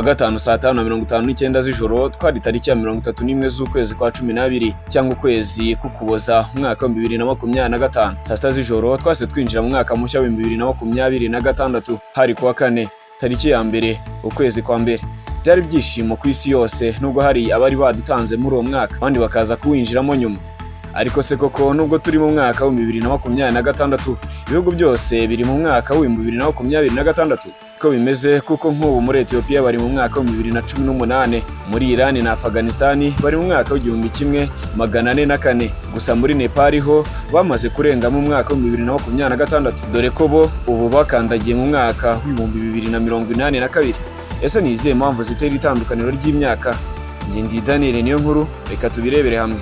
Kuwa gatanu saa 5:59 z'ijoro twari tariki ya 31 z'ukwezi kwa 12 cyangwa ukwezi k'Ukuboza umwaka wa 2025. Saa 6 z'ijoro twase twinjira mu mwaka mushya wa 2026. Hari kuwa kane tariki ya mbere ukwezi kwa mbere. Byari byishimo ku isi yose nubwo hari abari badutanze muri uwo mwaka abandi bakaza kuwinjiramo nyuma. Ariko se koko nubwo turi mu mwaka wa 2026 ibihugu byose biri mu mwaka wa 2026 ko bimeze, kuko nk'ubu muri Ethiopia bari mu mwaka wa 2018, muri Iran na Afghanistan bari mu mwaka wa 1404, gusa muri Nepal ho bamaze kurenga mu mwaka wa 2026 dore ko bo ubu bakandagiye mu mwaka wa 2082. Ese ni izihe mpamvu zitera itandukaniro ry'imyaka? Njye ndi Daniel Niyonkuru, reka tubirebere hamwe.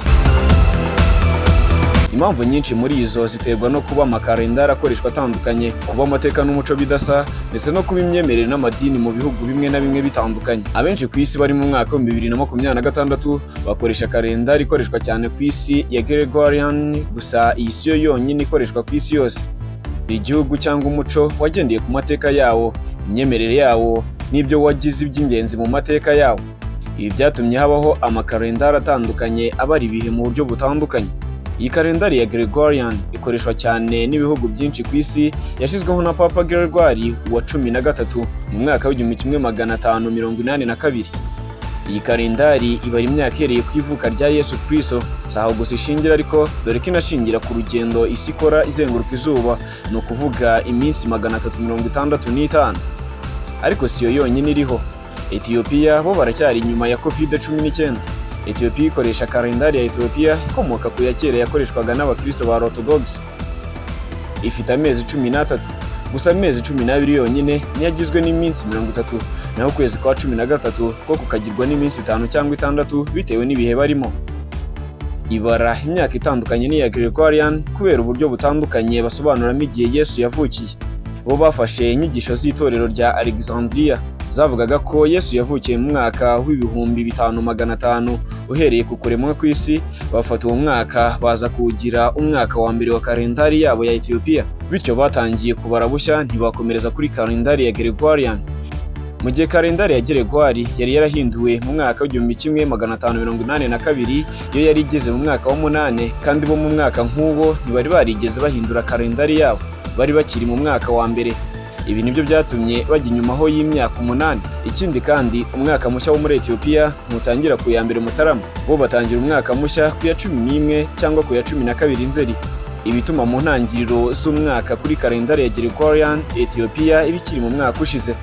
Impamvu nyinshi muri izo ziterwa no kuba amakalendari akoreshwa atandukanye, kuba amateka n'umuco bidasa, ndetse no kuba imyemerere n'amadini mu bihugu bimwe na bimwe bitandukanye. Abenshi ku isi bari mu mwaka wa 2026 bakoresha kalendari ikoreshwa cyane ku isi ya Gregorian, gusa iyi si yo yonyine ikoreshwa ku isi yose. Igihugu cyangwa umuco wagendeye ku mateka yawo, imyemerere yawo n'ibyo wagize iby'ingenzi mu mateka yawo. Ibi byatumye habaho amakalendari atandukanye abara ibihe mu buryo butandukanye. Iyi kalendari ya Gregorian ikoreshwa cyane n'ibihugu byinshi ku isi, yashyizweho na Papa Gregory wa 13 mu mwaka wa 1582. Iyi kalendari ibara imyaka ihereye ku ivuka rya Yesu Kristo, saho gusa ishingira ariko dore ko inashingira ku rugendo isi ikora izenguruka izuba, ni ukuvuga iminsi 365. Ariko si yo yonyine iriho. Ethiopia bo baracyari inyuma ya COVID-19. Ethiopia ikoresha kalendari ya Ethiopia ikomoka ku ya kera yakoreshwaga n'abakristo ba Orthodox. Ifite amezi 13, gusa amezi 12 yonyine niyagizwe n'iminsi 30, naho ukwezi kwa 13 ko kukagirwa n'iminsi 5 cyangwa 6 bitewe n'ibihe barimo. Ibara imyaka itandukanye n'iya Gregorian kubera uburyo butandukanye basobanuramo igihe Yesu yavukiye. Bo bafashe inyigisho z'itorero rya Alexandria zavugaga ko Yesu yavukiye mu mwaka wa 5500 uhereye ku kuremwa kw'isi, bafata uwo mwaka baza kuwugira umwaka wa mbere wa kalendari yabo ya Ethiopia. Bityo batangiye kubara bushya, ntibakomereza kuri kalendari ya Gregorian. Mu gihe kalendari ya Gregory yari yarahinduwe mu mwaka wa 1582, yo yari igeze mu mwaka wa 8, kandi bo mu mwaka nk'uwo ntibari barigeze bahindura kalendari yabo, bari bakiri mu mwaka wa mbere. Ibi nibyo byatumye bajya inyuma ho y'imyaka 8. Ikindi kandi umwaka mushya wo muri Ethiopia mutangira ku ya mbere Mutarama, bo batangira umwaka mushya ku ya 11 cyangwa ku ya 12 Nzeri. Ibituma mu ntangiriro z'umwaka kuri kalendari ya Gregorian Ethiopia ibikiri mu mwaka ushize.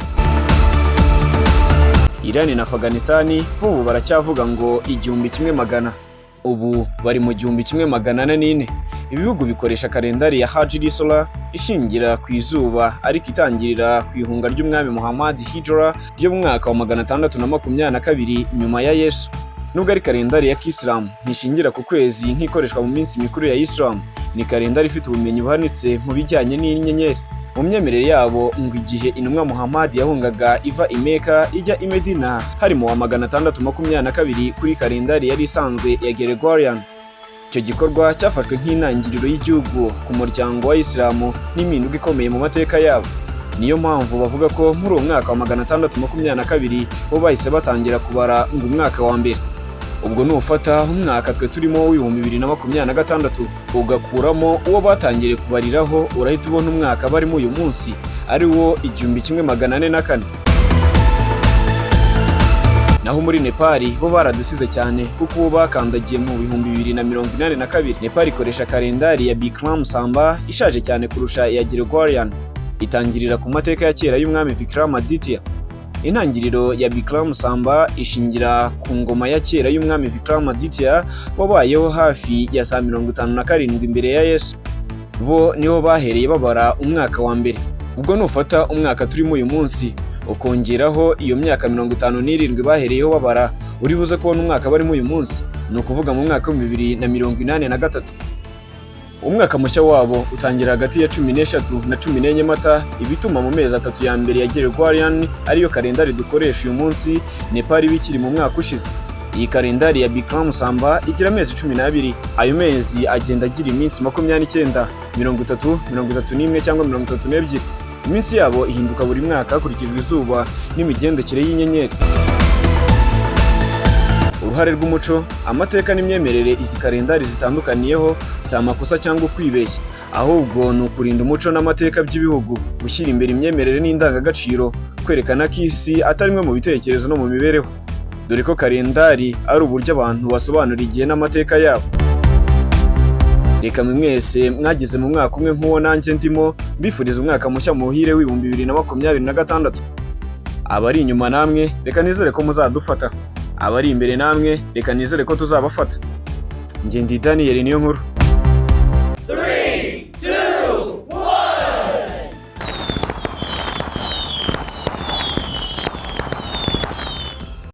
Iran na Afghanistan bo baracyavuga ngo 1100, ubu bari mu 1404. Ibihugu bikoresha kalendari ya Hijri Solar ishingira ku izuba, ariko itangirira ku ihunga ry'umwami Muhammad Hijra ryo mu mwaka wa 622 nyuma ya Yesu. Nubwo ari kalendari ya Kisilamu, ntishingira ku kwezi nk'ikoreshwa mu minsi mikuru ya Islam, ni kalendari ifite ubumenyi buhanitse mu bijyanye n'inyenyeri. Mu myemerere yabo ngo igihe intumwa Muhammad yahungaga iva i Mecca ijya i Medina hari mu wa 622 kuri kalendari yari isanzwe ya Gregorian. Icyo gikorwa cyafashwe nk'intangiriro y'igihugu ku muryango wa Islamu n'impinduka ikomeye mu mateka yabo. Niyo mpamvu bavuga ko muri uwo mwaka wa 622 bo bahise batangira kubara ngo umwaka wa mbere. Ubwo nufata umwaka twe turimo w'2026 ugakuramo uwo batangiriye kubariraho, urahita ubona umwaka barimo uyu munsi ari wo 1404. Naho muri Nepal bo baradusize cyane, kuko bo bakandagiye mu 2082. Nepal ikoresha kalendari ya Bikram Samba ishaje cyane kurusha ya Gregorian, itangirira ku mateka ya kera y'umwami Vikramaditya. Intangiriro ya Bikram Samba ishingira ku ngoma ya kera y'umwami Vikramaditya wabayeho hafi ya za 57 imbere ya Yesu. Bo niho bahereye babara umwaka wa mbere. Ubwo nufata umwaka turimo uyu munsi ukongeraho iyo myaka 57 bahereyeho babara, uri buze kubona umwaka barimo uyu munsi, ni ukuvuga mu mwaka wa 2083. Umwaka mushya wabo utangira hagati ya 13 na 14 Mata, ibituma mu mezi 3 ya mbere ya Gregorian ariyo kalendari dukoresha uyu munsi Nepal bikiri mu mwaka ushize. Iyi kalendari ya Bikram Samba igira amezi 12, ayo mezi agenda agira iminsi 29, 30, 31 cyangwa 32. Iminsi yabo ihinduka buri mwaka hakurikijwe izuba n'imigendekere y'inyenyeri. Uruhare rw'umuco, amateka n'imyemerere izi kalendari zitandukaniyeho si amakosa cyangwa ukwibeshya, ahubwo ni ukurinda umuco n'amateka by'ibihugu, gushyira imbere imyemerere n'indangagaciro, kwerekana ko isi atari imwe mu bitekerezo no mu mibereho, dore ko kalendari ari uburyo abantu basobanura igihe n'amateka yabo. Reka mwe mwese mwagize mu mwaka umwe nk'uwo nanjye ndimo, mbifuriza umwaka mushya muhire w'ibihumbi 2026. Abari inyuma namwe reka nizere ko muzadufata, abari imbere namwe reka nizere ko tuzabafata. Njye ndi Daniel Niyonkuru.